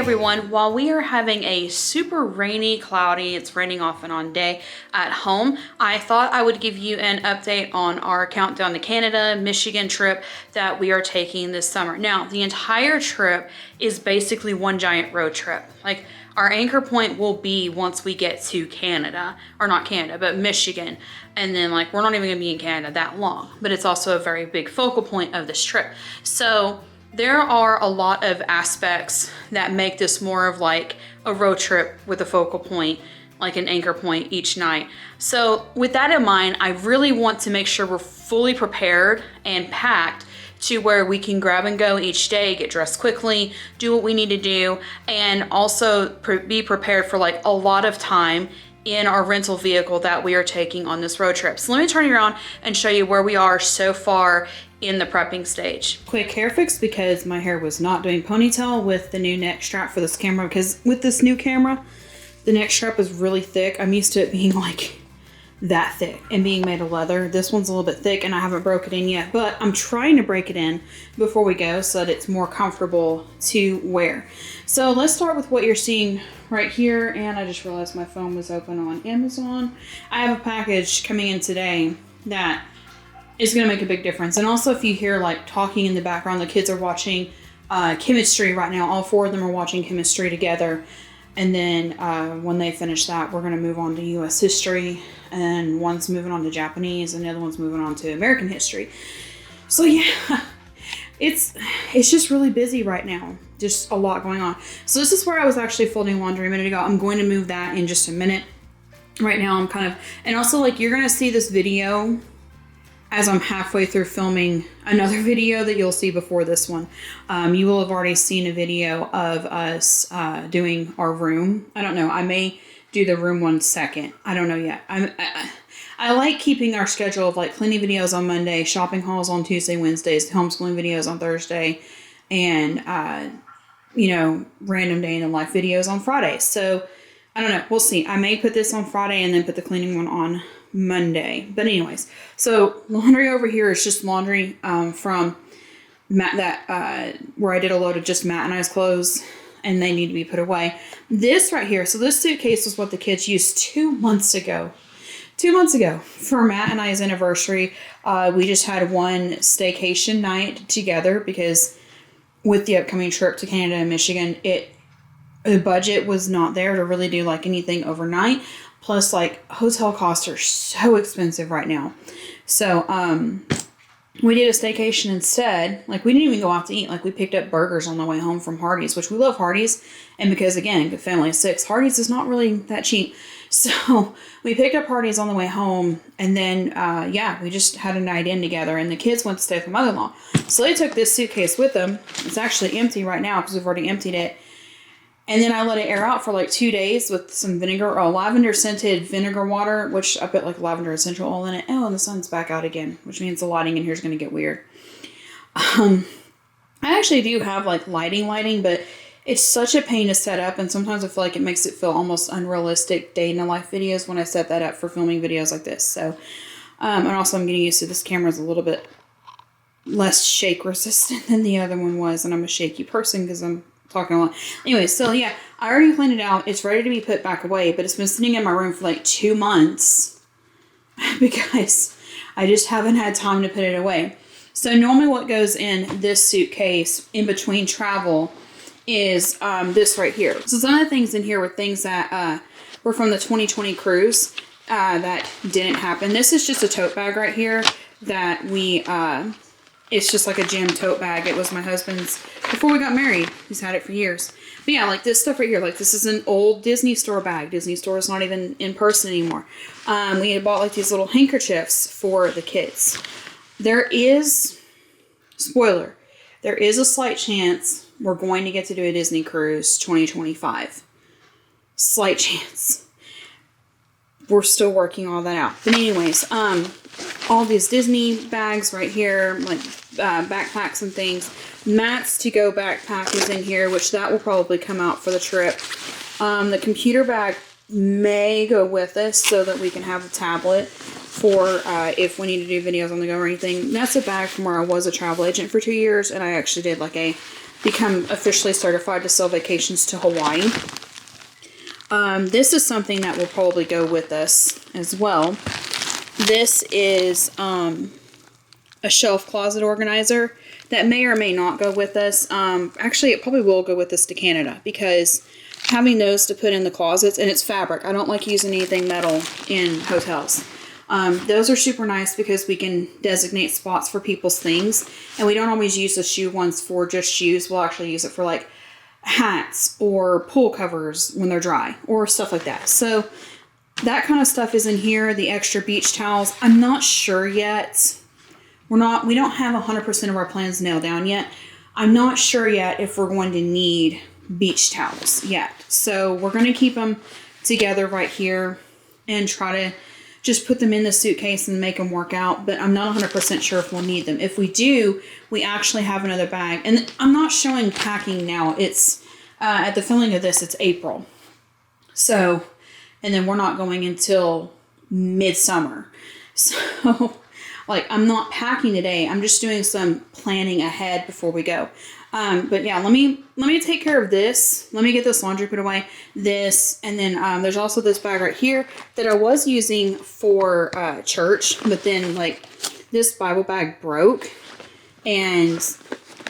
everyone, while we are having a super rainy, cloudy, it's raining off and on day at home, I thought I would give you an update on our countdown to Canada, Michigan trip that we are taking this summer. Now, the entire trip is basically one giant road trip. Like, our anchor point will be once we get to Canada, or not Canada, but Michigan. And then like, we're not even gonna be in Canada that long, but it's also a very big focal point of this trip. So there are a lot of aspects that make this more of like a road trip with a focal point, like an anchor point each night. So with that in mind, I really want to make sure we're fully prepared and packed to where we can grab and go each day, get dressed quickly, do what we need to do, and also be prepared for like a lot of time in our rental vehicle that we are taking on this road trip. So let me turn you around and show you where we are so far in the prepping stage. Quick hair fix because my hair was not doing ponytail with the new neck strap for this camera, because with this new camera, the neck strap is really thick. I'm used to it being like that thick and being made of leather. This one's a little bit thick and I haven't broke it in yet, but I'm trying to break it in before we go so that it's more comfortable to wear. So let's start with what you're seeing right here. And I just realized my phone was open on Amazon. I have a package coming in today that is going to make a big difference. And also, if you hear like talking in the background, the kids are watching chemistry right now. All four of them are watching chemistry together. And then when they finish that, we're going to move on to U.S. history, and one's moving on to Japanese, and the other one's moving on to American history. So yeah, it's just really busy right now. Just a lot going on. So this is where I was actually folding laundry a minute ago. I'm going to move that in just a minute. Right now I'm kind of, and also like you're going to see this video as I'm halfway through filming another video that you'll see before this one. You will have already seen a video of us doing our room. I don't know. I may do the room one second. I don't know yet. I like keeping our schedule of like cleaning videos on Monday, shopping hauls on Tuesday, Wednesdays, homeschooling videos on Thursday, and, random day in the life videos on Fridays. So I don't know. We'll see. I may put this on Friday and then put the cleaning one on Monday. But anyways, so laundry over here is just laundry from Matt, that where I did a load of just Matt and I's clothes, and they need to be put away. This right here, so this suitcase was what the kids used 2 months ago. 2 months ago for Matt and I's anniversary. We just had one staycation night together because with the upcoming trip to Canada and Michigan, the budget was not there to really do like anything overnight. Plus, like, hotel costs are so expensive right now. So, we did a staycation instead. Like, we didn't even go out to eat. Like, we picked up burgers on the way home from Hardee's, which we love Hardee's. And because, again, the family of 6, Hardee's is not really that cheap. So, we picked up Hardee's on the way home. And then, we just had a night in together. And the kids went to stay with my mother-in-law. So, they took this suitcase with them. It's actually empty right now because we've already emptied it. And then I let it air out for like 2 days with some vinegar, or lavender scented vinegar water, which I put like lavender essential oil in it. Oh, and the sun's back out again, which means the lighting in here is going to get weird. I actually do have like lighting, but it's such a pain to set up. And sometimes I feel like it makes it feel almost unrealistic day in the life videos when I set that up for filming videos like this. So, and also I'm getting used to this camera's a little bit less shake resistant than the other one was. And I'm a shaky person because I'm talking a lot. Anyway, so yeah, I already cleaned it out. It's ready to be put back away, but it's been sitting in my room for like 2 months because I just haven't had time to put it away. So normally what goes in this suitcase in between travel is this right here. So some of the things in here were things that were from the 2020 cruise that didn't happen. This is just a tote bag right here that we it's just like a gym tote bag. It was my husband's before we got married. He's had it for years. But yeah, like this stuff right here. Like this is an old Disney store bag. Disney store is not even in person anymore. We had bought like these little handkerchiefs for the kids. There is, spoiler, there is a slight chance we're going to get to do a Disney cruise 2025. Slight chance. We're still working all that out. But anyways, all these Disney bags right here, like backpacks and things. Matt's to-go backpack is in here, which that will probably come out for the trip. The computer bag may go with us so that we can have a tablet for if we need to do videos on the go or anything. That's a bag from where I was a travel agent for 2 years, and I actually did like a become officially certified to sell vacations to Hawaii. This is something that will probably go with us as well. This is a shelf closet organizer that may or may not go with us. Actually, it probably will go with us to Canada because having those to put in the closets, and it's fabric. I don't like using anything metal in hotels. Those are super nice because we can designate spots for people's things, and we don't always use the shoe ones for just shoes. We'll actually use it for like hats or pool covers when they're dry or stuff like that. So that kind of stuff is in here. The extra beach towels. I'm not sure yet. We don't have 100% of our plans nailed down yet. I'm not sure yet if we're going to need beach towels yet. So we're going to keep them together right here and try to just put them in the suitcase and make them work out. But I'm not 100% sure if we'll need them. If we do, we actually have another bag. And I'm not showing packing now. It's at the filming of this, it's April. So, and then we're not going until midsummer. So, like, I'm not packing today. I'm just doing some planning ahead before we go. But yeah, let me take care of this. Let me get this laundry put away. This, and then there's also this bag right here that I was using for church, but then like this Bible bag broke, and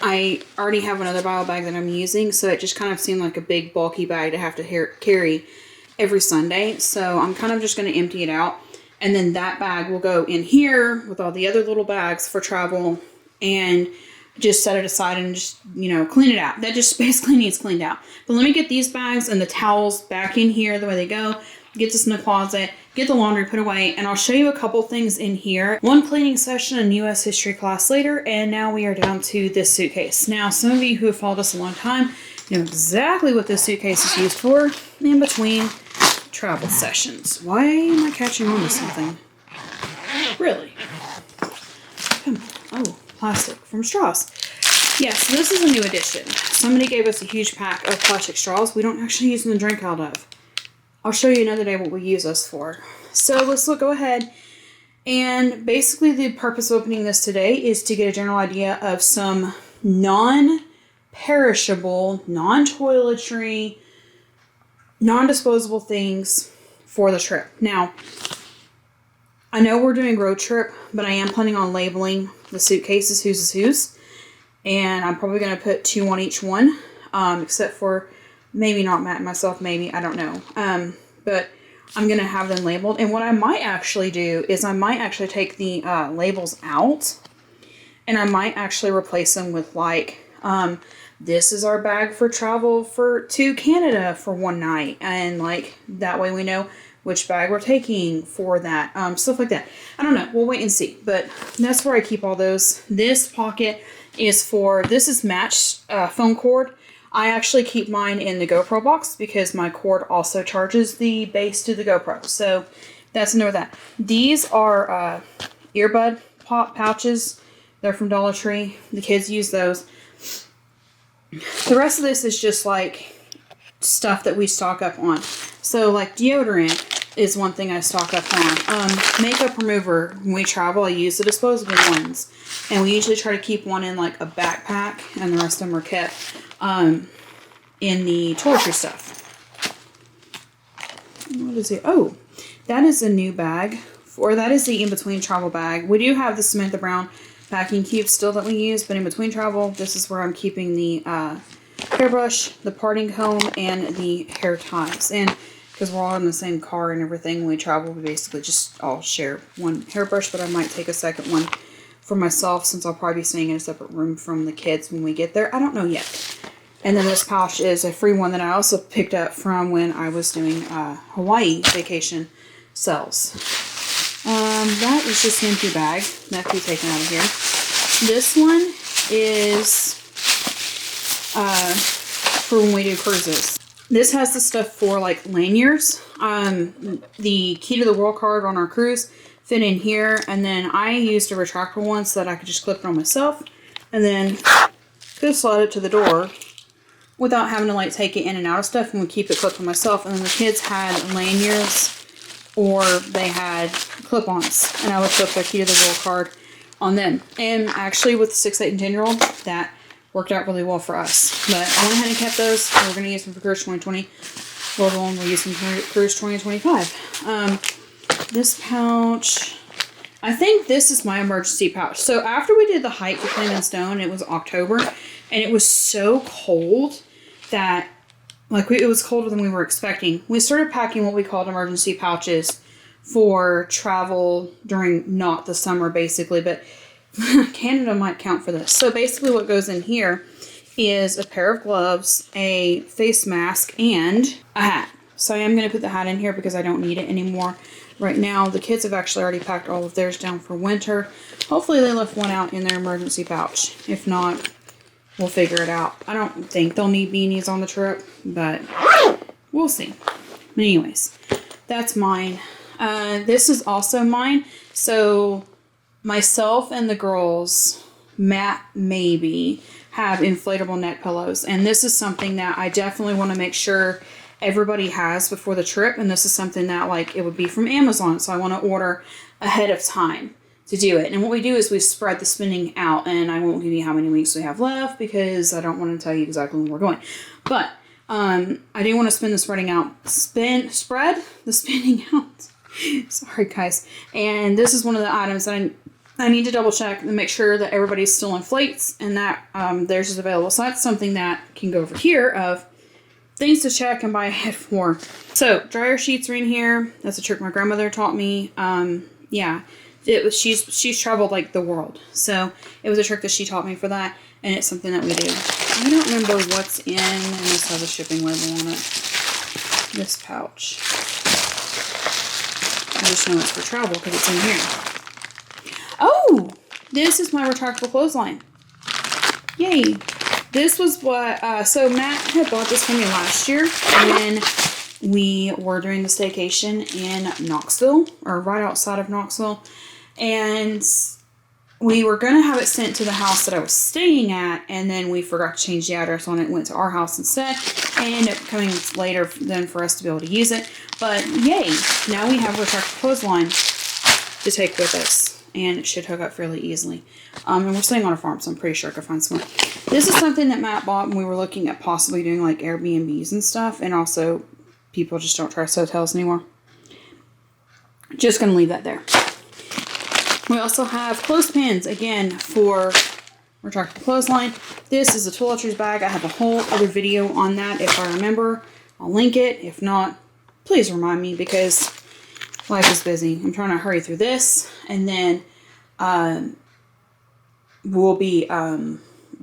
I already have another Bible bag that I'm using, so it just kind of seemed like a big bulky bag to have to carry every Sunday. So I'm kind of just going to empty it out, and then that bag will go in here with all the other little bags for travel, and just set it aside and just, clean it out. That just basically needs cleaned out. But let me get these bags and the towels back in here the way they go. Get this in the closet. Get the laundry put away. And I'll show you a couple things in here. One cleaning session in U.S. history class later. And now we are down to this suitcase. Now, some of you who have followed us a long time know exactly what this suitcase is used for in between travel sessions. Why am I catching on to something? Really? Come on. Oh. Plastic from straws. Yes, this is a new addition. Somebody gave us a huge pack of plastic straws we don't actually use them to drink out of. I'll show you another day what we use this for. So let's go ahead, and basically the purpose of opening this today is to get a general idea of some non-perishable, non-toiletry, non-disposable things for the trip. Now, I know we're doing road trip, but I am planning on labeling the suitcases whose is whose. And I'm probably going to put 2 on each one, except for maybe not Matt and myself, maybe, I don't know. But I'm going to have them labeled. And what I might actually do is I might actually take the labels out, and I might actually replace them with like, this is our bag for travel to Canada for one night. And like, that way we know which bag we're taking for that, stuff like that. I don't know. We'll wait and see. But that's where I keep all those. This pocket is this is matched phone cord. I actually keep mine in the GoPro box because my cord also charges the base to the GoPro. So that's enough of that. These are earbud pop pouches. They're from Dollar Tree. The kids use those. The rest of this is just like stuff that we stock up on. So like deodorant is one thing I stock up on. Makeup remover, when we travel, I use the disposable ones. And we usually try to keep one in like a backpack, and the rest of them are kept in the toiletry stuff. What is it? Oh, that is a new bag. That is the in-between travel bag. We do have the Samantha Brown packing cube still that we use, but in between travel, this is where I'm keeping the hairbrush, the parting comb, and the hair ties. And because we're all in the same car and everything when we travel, we basically just all share one hairbrush, but I might take a second one for myself since I'll probably be staying in a separate room from the kids when we get there. I don't know yet. And then this pouch is a free one that I also picked up from when I was doing Hawaii vacation sales. That is just an empty bag that can be taken out of here. This one is for when we do cruises. This has the stuff for like lanyards. The Key to the World card on our cruise fit in here, and then I used a retractable one so that I could just clip it on myself, and then could slide it to the door without having to like take it in and out of stuff, and would keep it clipped on myself. And then the kids had lanyards or they had clip-ons, and I would put their Key to the World card on them. And actually with the 6, 8, and 10-year-old, that worked out really well for us. But I went ahead and kept those. We're going to use them for Cruise 2020. Lord willing, we'll use them for Cruise 2025. This pouch, I think this is my emergency pouch. So after we did the hike to Flame and Stone, it was October, and it was so cold that, like, it was colder than we were expecting. We started packing what we called emergency pouches for travel during not the summer, basically, but Canada might count for this. So basically what goes in here is a pair of gloves, a face mask, and a hat. So I am going to put the hat in here because I don't need it anymore right now. The kids have actually already packed all of theirs down for winter. Hopefully they left one out in their emergency pouch. If not, we'll figure it out. I don't think they'll need beanies on the trip, but we'll see. But anyways, that's mine. This is also mine. So myself and the girls, Matt maybe, have inflatable neck pillows. And this is something that I definitely want to make sure everybody has before the trip. And this is something that, like, it would be from Amazon. So I want to order ahead of time to do it. And what we do is we spread the spinning out. And I won't give you how many weeks we have left because I don't want to tell you exactly when we're going. But I do want to spread the spinning out. Sorry, guys. And this is one of the items that I need to double check and make sure that everybody still inflates and that theirs is available. So that's something that can go over here of things to check and buy ahead for. So dryer sheets are in here. That's a trick my grandmother taught me. Yeah, she's traveled like the world. So it was a trick that she taught me for that. And it's something that we do. I don't remember what's in, and this has a shipping label on it. This pouch. I just know it's for travel because it's in here. Oh, this is my retractable clothesline. Yay. This was what, so Matt had bought this for me last year when we were doing the staycation in Knoxville, or right outside of Knoxville. And we were going to have it sent to the house that I was staying at, and then we forgot to change the address on it and went to our house instead. And ended up coming later than for us to be able to use it. But yay, now we have a retractable clothesline to take with us. And it should hook up fairly easily. And we're staying on a farm, so I'm pretty sure I could find someone. This is something that Matt bought when we were looking at possibly doing like Airbnbs and stuff. And also, people just don't trust hotels anymore. Just going to leave that there. We also have clothespins, again, for retractable clothesline. This is a toiletries bag. I have a whole other video on that. If I remember, I'll link it. If not, please remind me because life is busy. I'm trying to hurry through this. And then we'll be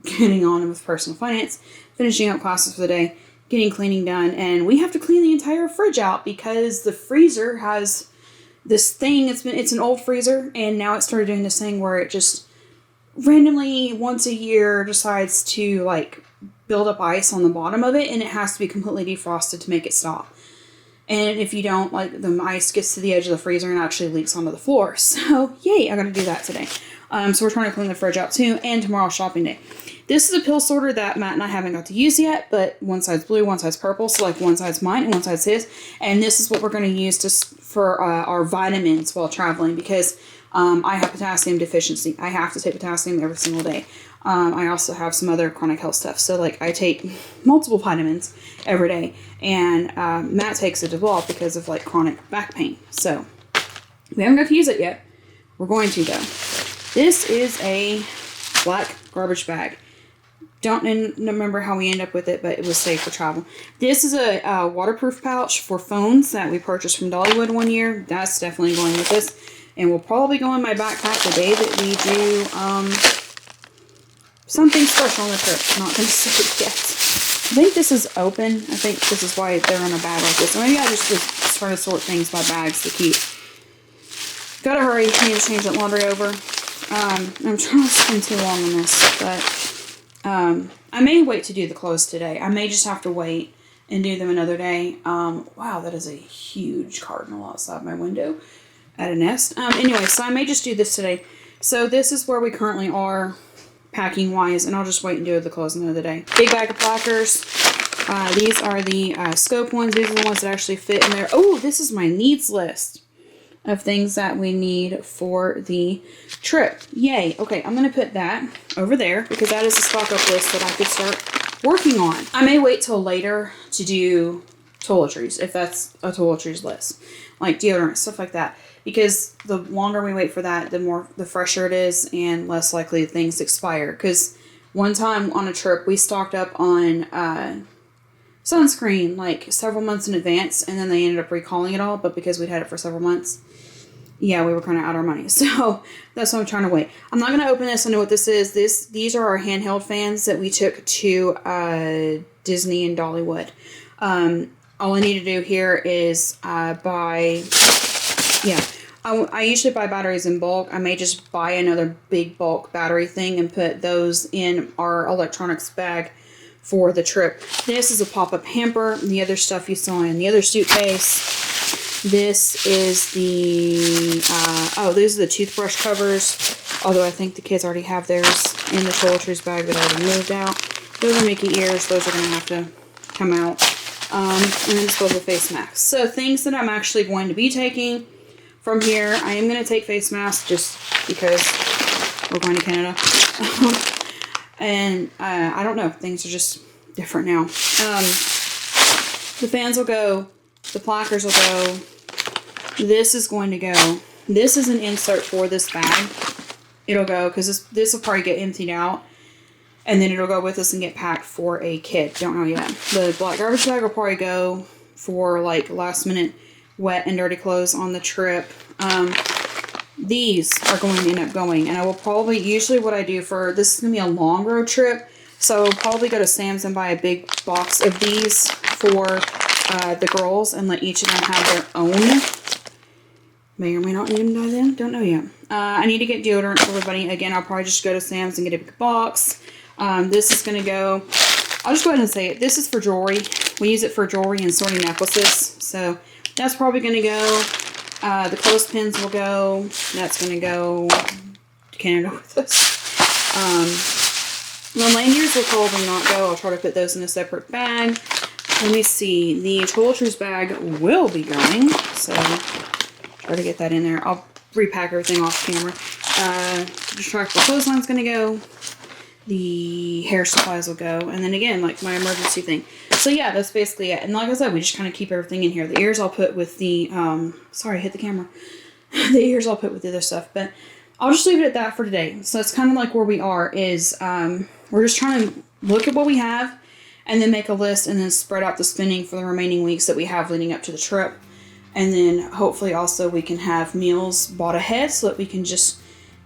getting on with personal finance, finishing up classes for the day, getting cleaning done. And we have to clean the entire fridge out because the freezer has this thing. It's an old freezer. And now it started doing this thing where it just randomly once a year decides to like build up ice on the bottom of it. And it has to be completely defrosted to make it stop. And if you don't, like, the ice gets to the edge of the freezer and actually leaks onto the floor. So, yay, I gotta do that today. So we're trying to clean the fridge out too, and tomorrow's shopping day. This is a pill sorter that Matt and I haven't got to use yet, but one side's blue, one side's purple, so like one side's mine and one side's his. And this is what we're gonna use for our vitamins while traveling because I have potassium deficiency. I have to take potassium every single day. I also have some other chronic health stuff. So, like, I take multiple vitamins every day. And Matt takes it as well because of, like, chronic back pain. So, we haven't got to use it yet. We're going to, though. This is a black garbage bag. Don't remember how we end up with it, but it was safe for travel. This is a waterproof pouch for phones that we purchased from Dollywood one year. That's definitely going with this. And will probably go in my backpack the day that we do something special on the trip. Not going to say it yet. I think this is open. I think this is why they're in a bag like this. So maybe I just try to sort things by bags to keep. Gotta hurry. I need to change that laundry over. I'm trying to spend too long on this, but I may wait to do the clothes today. I may just have to wait and do them another day. Wow, that is a huge cardinal outside my window at a nest. Anyway, so I may just do this today. So this is where we currently are packing wise, and I'll just wait and do the clothes another day. Big bag of plackers. These are the scope ones. These are the ones that actually fit in there. Oh, this is my needs list. of things that we need for the trip. Yay. Okay, I'm going to put that over there because that is a stock up list that I could start working on. I may wait till later to do toiletries, if that's a toiletries list, like deodorant, stuff like that. Because the longer we wait for that, the fresher it is and less likely things expire. Because one time on a trip, we stocked up on sunscreen like several months in advance, and then they ended up recalling it all. But because we'd had it for several months, yeah, we were kind of out of our money. So that's why I'm trying to wait. I'm not going to open this. I know what this is. These are our handheld fans that we took to Disney and Dollywood. All I need to do here is buy, yeah, I usually buy batteries in bulk. I may just buy another big bulk battery thing and put those in our electronics bag for the trip. This is a pop-up hamper. The other stuff you saw in the other suitcase. This is the, these are the toothbrush covers. Although I think the kids already have theirs in the toiletries bag that I already moved out. Those are Mickey ears. Those are going to have to come out. And then disposable face masks. So things that I'm actually going to be taking from here. I am going to take face masks just because we're going to Canada. And I don't know. Things are just different now. The fans will go. The placards will go. This is going to go. This is an insert for this bag. It'll go because this will probably get emptied out. And then it'll go with us and get packed for a kid. Don't know yet. The black garbage bag will probably go for like last minute wet and dirty clothes on the trip. These are going to end up going. And I will probably, usually what I do for, this is going to be a long road trip. So I'll probably go to Sam's and buy a big box of these for the girls and let each of them have their own. May or may not need them by then. Don't know yet. I need to get deodorant for everybody. Again, I'll probably just go to Sam's and get a big box. This is going to go, I'll just go ahead and say it. This is for jewelry. We use it for jewelry and sorting necklaces. So that's probably going to go. The clothespins will go. That's going to go to Canada with us. The lanyards will probably not go. I'll try to put those in a separate bag. Let me see. The toiletries bag will be going. So try to get that in there. I'll repack everything off camera. Retractable clothesline's going to go. The hair supplies will go. And then again, like my emergency thing. So yeah, that's basically it. And like I said, we just kind of keep everything in here. The ears I'll put with the, sorry, I hit the camera. The ears I'll put with the other stuff. But I'll just leave it at that for today. So it's kind of like where we are is, we're just trying to look at what we have and then make a list and then spread out the spending for the remaining weeks that we have leading up to the trip. And then hopefully also we can have meals bought ahead so that we can just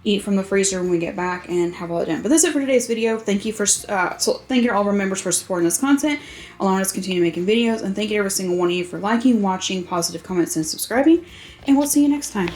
eat from the freezer when we get back and have all that done. But that's it for today's video. Thank you for thank you to all of our members for supporting this content, allowing us to continue making videos, and thank you to every single one of you for liking, watching, positive comments, and subscribing. And we'll see you next time.